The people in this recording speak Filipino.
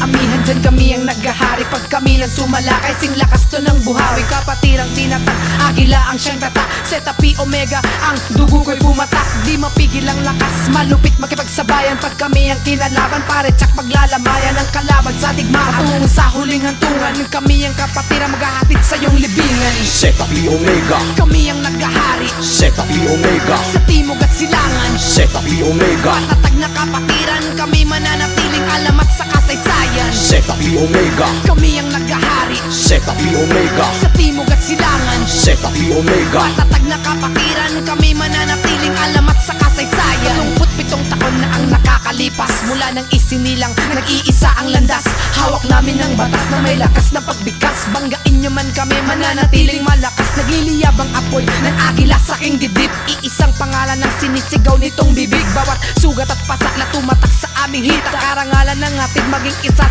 amihan, dyan kami ang naghahari. Pag kami lang sumalakay, sing lakas to ng buhawi. Kapatirang tinatag, agila ang siyang tata. Zeta Pi Omega, ang dugo ko'y pumatak. Di mapigil ang lakas, malupit makipagsabayan. Pag kami ang kinalaban, pare tsak paglalamayan ang kalaban sa digmaan. Tungo sa huling hantungan, kami ang kapatirang maghahatid sa iyong libingan. Zeta Pi Omega, Kami ang naghahari Zeta Pi Omega, sa timog at silangan. Zeta Pi Omega, Matatag na kapatiran, kami mananatiling alamat sa kasaysayan. Zeta Pi Omega, Kami ang naghahari Zeta Pi Omega, sa timog at silangan. Zeta Pi Omega, Matatag na kapatiran, kami mananatiling alamat sa kasaysayan. 27 taon na ang nakakalipas mula nang isinilang nag-iisa ang landas. Hawak namin ang batas na may lakas na pagbigkas. Banggain nyo man kami, mananatiling malakas. Nagliliyab ang apoy ng agila sa aking dibdib. Iisang pangalan ang sinisigaw nitong bibig. Bawat sugat at pasak na tumatak sa aming hita, karangalan ng atin maging isa